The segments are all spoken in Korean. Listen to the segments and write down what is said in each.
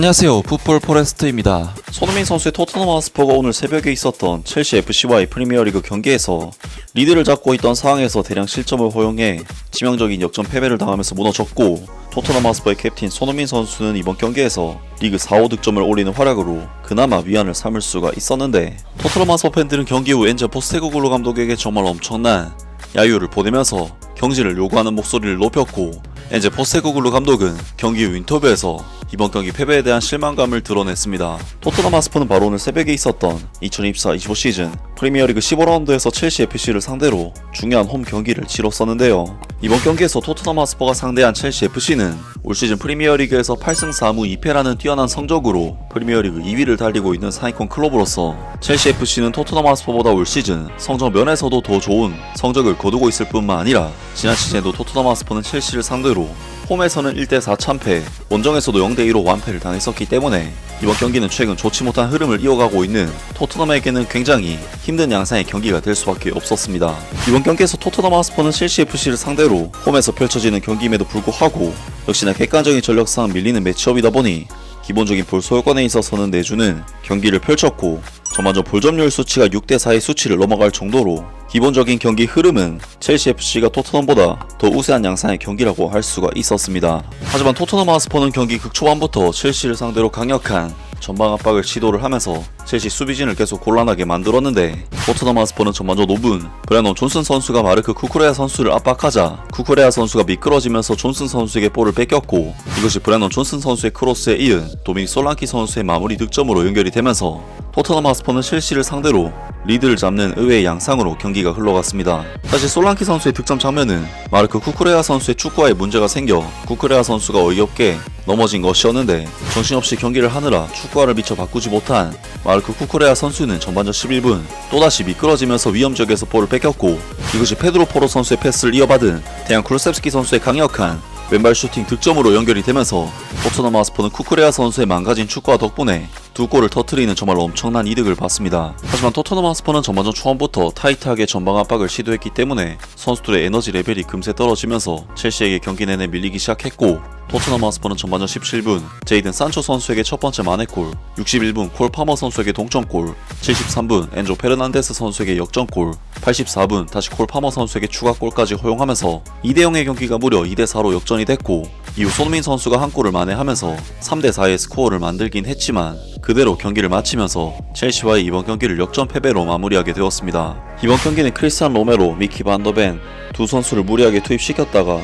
안녕하세요, 풋볼 포레스트입니다. 손흥민 선수의 토트넘 하스퍼가 오늘 새벽에 있었던 첼시 FC와의 프리미어리그 경기에서 리드를 잡고 있던 상황에서 대량 실점을 허용해 치명적인 역전 패배를 당하면서 무너졌고, 토트넘 하스퍼의 캡틴 손흥민 선수는 이번 경기에서 리그 4-5득점을 올리는 활약으로 그나마 위안을 삼을 수가 있었는데, 토트넘 하스퍼 팬들은 경기 후 엔제 포스테코글루 감독에게 정말 엄청난 야유를 보내면서 경질을 요구하는 목소리를 높였고, 엔제 포스테코글루 감독은 경기 후 인터뷰에서 이번 경기 패배에 대한 실망감을 드러냈습니다. 토트넘 하스퍼는 바로 오늘 새벽에 있었던 2024-25 시즌 프리미어리그 15라운드에서 첼시 FC를 상대로 중요한 홈 경기를 치렀었는데요. 이번 경기에서 토트넘 하스퍼가 상대한 첼시 FC는 올 시즌 프리미어리그에서 8승 4무 2패라는 뛰어난 성적으로 프리미어리그 2위를 달리고 있는 상위권 클럽으로서 첼시 FC는 토트넘 하스퍼보다 올 시즌 성적 면에서도 더 좋은 성적을 거두고 있을 뿐만 아니라 지난 시즌에도 토트넘 하스퍼는 첼시를 상대로 홈에서는 1대4 참패, 원정에서도 0대2로 완패를 당했었기 때문에 이번 경기는 최근 좋지 못한 흐름을 이어가고 있는 토트넘에게는 굉장히 힘든 양상의 경기가 될 수밖에 없었습니다. 이번 경기에서 토트넘 하스퍼는 첼시 FC를 상대로 홈에서 펼쳐지는 경기임에도 불구하고 역시나 객관적인 전력상 밀리는 매치업이다 보니 기본적인 볼 소유권에 있어서는 내주는 경기를 펼쳤고, 전반전 볼 점유율 수치가 6대4의 수치를 넘어갈 정도로 기본적인 경기 흐름은 첼시 FC가 토트넘보다 더 우세한 양상의 경기라고 할 수가 있었습니다. 하지만 토트넘 하스퍼는 경기 극초반부터 첼시를 상대로 강력한 전방 압박을 시도를 하면서 첼시 수비진을 계속 곤란하게 만들었는데, 토트넘 하스퍼는 전반전 5분 브레넌 존슨 선수가 마르크 쿠쿠레아 선수를 압박하자 쿠쿠레아 선수가 미끄러지면서 존슨 선수에게 볼을 뺏겼고, 이것이 브레넌 존슨 선수의 크로스에 이은 도미닉 솔랑키 선수의 마무리 득점으로 연결이 되면서 토트넘 하스퍼는 첼시를 상대로 리드를 잡는 의외의 양상으로 경기가 흘러갔습니다. 사실 솔랑키 선수의 득점 장면은 마르크 쿠쿠레아 선수의 축구화에 문제가 생겨 쿠쿠레아 선수가 어이없게 넘어진 것이었는데, 정신없이 경기를 하느라 축구화를 미처 바꾸지 못한 마르크 쿠쿠레아 선수는 전반전 11분 또다시 미끄러지면서 위험지역에서 볼을 뺏겼고, 이것이 페드로 포로 선수의 패스를 이어받은 대안 쿨셉스키 선수의 강력한 왼발 슈팅 득점으로 연결이 되면서 토트넘 하스퍼는 쿠쿠레아 선수의 망가진 축구화 덕분에 두 골을 터뜨리는 정말 엄청난 이득을 봤습니다. 하지만 토트넘 하스퍼는 전반전 초반부터 타이트하게 전방 압박을 시도했기 때문에 선수들의 에너지 레벨이 금세 떨어지면서 첼시에게 경기 내내 밀리기 시작했고, 토트넘 하스퍼는 전반전 17분 제이든 산초 선수에게 첫 번째 만회골, 61분 콜 파머 선수에게 동점골, 73분 엔조 페르난데스 선수에게 역전골, 84분 다시 콜 파머 선수에게 추가골까지 허용하면서 2대0의 경기가 무려 2대4로 역전이 됐고, 이후 손흥민 선수가 한 골을 만회하면서 3대4의 스코어를 만들긴 했지만 그대로 경기를 마치면서 첼시와의 이번 경기를 역전 패배로 마무리하게 되었습니다. 이번 경기는 크리스찬 로메로, 미키 반더벤 두 선수를 무리하게 투입시켰다가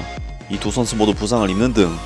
이 두 선수 모두 부상을 입는 등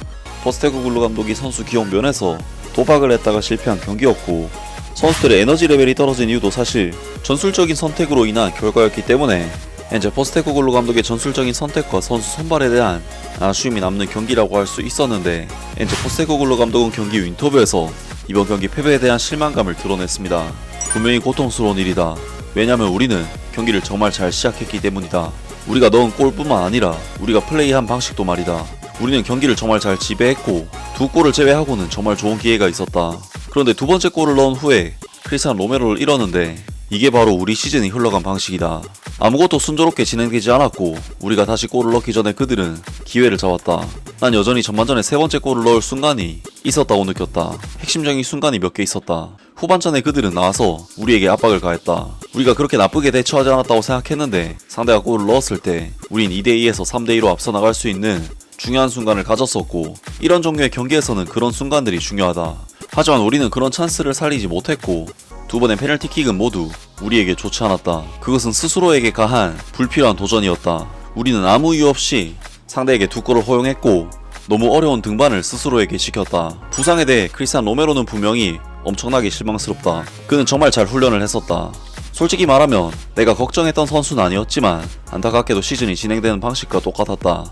포스테코글루 감독이 선수 기용 면에서 도박을 했다가 실패한 경기였고, 선수들의 에너지 레벨이 떨어진 이유도 사실 전술적인 선택으로 인한 결과였기 때문에 엔제 포스테코글루 감독의 전술적인 선택과 선수 선발에 대한 아쉬움이 남는 경기라고 할 수 있었는데, 엔제 포스테코글루 감독은 경기 후 인터뷰에서 이번 경기 패배에 대한 실망감을 드러냈습니다. 분명히 고통스러운 일이다. 왜냐면 우리는 경기를 정말 잘 시작했기 때문이다. 우리가 넣은 골뿐만 아니라 우리가 플레이한 방식도 말이다. 우리는 경기를 정말 잘 지배했고 두 골을 제외하고는 정말 좋은 기회가 있었다. 그런데 두 번째 골을 넣은 후에 크리스찬 로메로를 잃었는데 이게 바로 우리 시즌이 흘러간 방식이다. 아무것도 순조롭게 진행되지 않았고 우리가 다시 골을 넣기 전에 그들은 기회를 잡았다. 난 여전히 전반전에 세 번째 골을 넣을 순간이 있었다고 느꼈다. 핵심적인 순간이 몇 개 있었다. 후반전에 그들은 나와서 우리에게 압박을 가했다. 우리가 그렇게 나쁘게 대처하지 않았다고 생각했는데 상대가 골을 넣었을 때 우린 2대2에서 3대2로 앞서 나갈 수 있는 중요한 순간을 가졌었고, 이런 종류의 경기에서는 그런 순간들이 중요하다. 하지만 우리는 그런 찬스를 살리지 못했고 두 번의 페널티킥은 모두 우리에게 좋지 않았다. 그것은 스스로에게 가한 불필요한 도전이었다. 우리는 아무 이유 없이 상대에게 두 골을 허용했고 너무 어려운 등반을 스스로에게 시켰다. 부상에 대해 크리스찬 로메로는 분명히 엄청나게 실망스럽다. 그는 정말 잘 훈련을 했었다. 솔직히 말하면 내가 걱정했던 선수는 아니었지만 안타깝게도 시즌이 진행되는 방식과 똑같았다.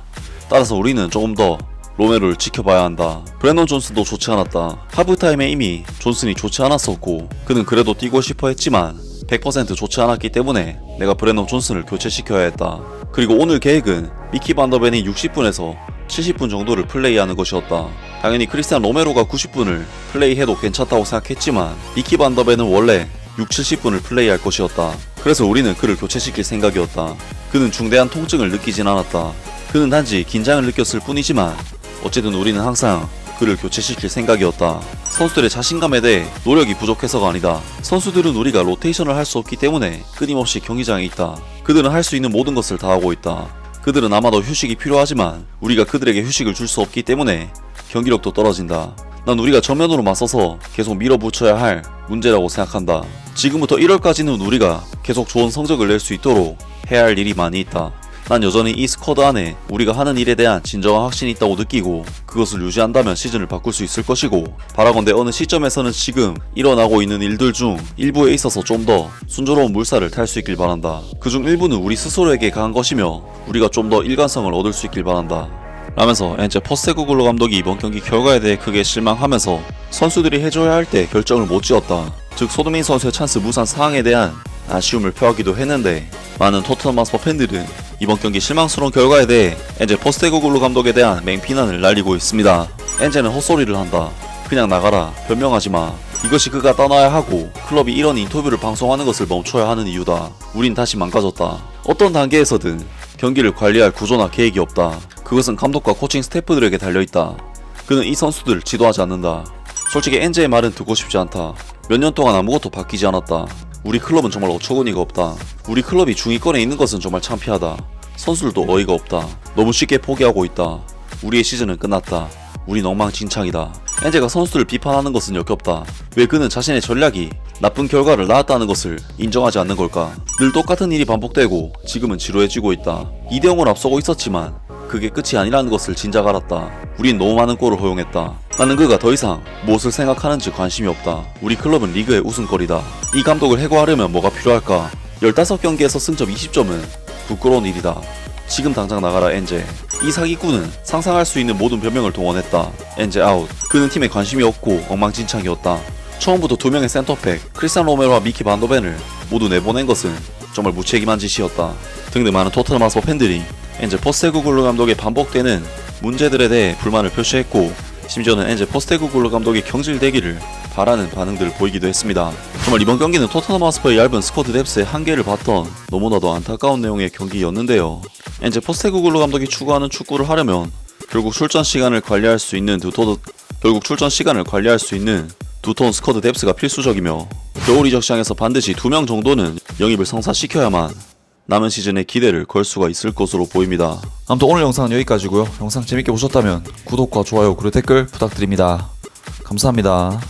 따라서 우리는 조금 더 로메로를 지켜봐야 한다. 브레넌 존슨도 좋지 않았다. 하프타임에 이미 존슨이 좋지 않았었고 그는 그래도 뛰고 싶어 했지만 100% 좋지 않았기 때문에 내가 브레넌 존슨을 교체시켜야 했다. 그리고 오늘 계획은 미키 반더벤이 60분에서 70분 정도를 플레이하는 것이었다. 당연히 크리스찬 로메로가 90분을 플레이해도 괜찮다고 생각했지만 미키 반더벤은 원래 60-70분을 플레이할 것이었다. 그래서 우리는 그를 교체시킬 생각이었다. 그는 중대한 통증을 느끼진 않았다. 그는 단지 긴장을 느꼈을 뿐이지만 어쨌든 우리는 항상 그를 교체시킬 생각이었다. 선수들의 자신감에 대해 노력이 부족해서가 아니다. 선수들은 우리가 로테이션을 할 수 없기 때문에 끊임없이 경기장에 있다. 그들은 할 수 있는 모든 것을 다하고 있다. 그들은 아마도 휴식이 필요하지만 우리가 그들에게 휴식을 줄 수 없기 때문에 경기력도 떨어진다. 난 우리가 정면으로 맞서서 계속 밀어붙여야 할 문제라고 생각한다. 지금부터 1월까지는 우리가 계속 좋은 성적을 낼 수 있도록 해야 할 일이 많이 있다. 난 여전히 이 스쿼드 안에 우리가 하는 일에 대한 진정한 확신이 있다고 느끼고 그것을 유지한다면 시즌을 바꿀 수 있을 것이고, 바라건대 어느 시점에서는 지금 일어나고 있는 일들 중 일부에 있어서 좀 더 순조로운 물살을 탈 수 있길 바란다. 그중 일부는 우리 스스로에게 강한 것이며 우리가 좀 더 일관성을 얻을 수 있길 바란다. 라면서 엔제 포스테코글루 감독이 이번 경기 결과에 대해 크게 실망하면서 선수들이 해줘야 할 때 결정을 못 지었다. 즉 소드민 선수의 찬스 무산 상황에 대한 아쉬움을 표하기도 했는데, 많은 토트넘 하스퍼 팬들은 이번 경기 실망스러운 결과에 대해 엔제 포스테코글루 감독에 대한 맹비난을 날리고 있습니다. 엔제는 헛소리를 한다. 그냥 나가라. 변명하지마. 이것이 그가 떠나야 하고 클럽이 이런 인터뷰를 방송하는 것을 멈춰야 하는 이유다. 우린 다시 망가졌다. 어떤 단계에서든 경기를 관리할 구조나 계획이 없다. 그것은 감독과 코칭 스태프들에게 달려있다. 그는 이 선수들을 지도하지 않는다. 솔직히 엔제의 말은 듣고 싶지 않다. 몇 년 동안 아무것도 바뀌지 않았다. 우리 클럽은 정말 어처구니가 없다. 우리 클럽이 중위권에 있는 것은 정말 창피하다. 선수들도 어이가 없다. 너무 쉽게 포기하고 있다. 우리의 시즌은 끝났다. 우린 엉망진창이다. 엔제가 선수들을 비판하는 것은 역겹다. 왜 그는 자신의 전략이 나쁜 결과를 낳았다는 것을 인정하지 않는 걸까? 늘 똑같은 일이 반복되고 지금은 지루해지고 있다. 2대0을 앞서고 있었지만 그게 끝이 아니라는 것을 진작 알았다. 우린 너무 많은 골을 허용했다. 나는 그가 더 이상 무엇을 생각하는지 관심이 없다. 우리 클럽은 리그의 우승거리다. 이 감독을 해고하려면 뭐가 필요할까? 15경기에서 승점 20점은 부끄러운 일이다. 지금 당장 나가라 엔제. 이 사기꾼은 상상할 수 있는 모든 변명을 동원했다. 엔제 아웃. 그는 팀에 관심이 없고 엉망진창이었다. 처음부터 2명의 센터백 크리스찬 로메로와 미키 반도벤을 모두 내보낸 것은 정말 무책임한 짓이었다. 등등 많은 토트넘 하스퍼 팬들이 엔제 포스테코글루 감독의 반복되는 문제들에 대해 불만을 표시했고, 심지어는 엔제 포스테코글루 감독이 경질되기를 바라는 반응들을 보이기도 했습니다. 정말 이번 경기는 토트넘 하스퍼의 얇은 스쿼드 뎁스의 한계를 봤던 너무나도 안타까운 내용의 경기였는데요. 엔제 포스테코글루 감독이 추구하는 축구를 하려면 결국 출전 시간을 관리할 수 있는 두터운 스쿼드 뎁스가 필수적이며, 겨울 이적 시장에서 반드시 2명 정도는 영입을 성사시켜야만 남은 시즌에 기대를 걸 수가 있을 것으로 보입니다. 아무튼 오늘 영상은 여기까지고요. 영상 재밌게 보셨다면 구독과 좋아요 그리고 댓글 부탁드립니다. 감사합니다.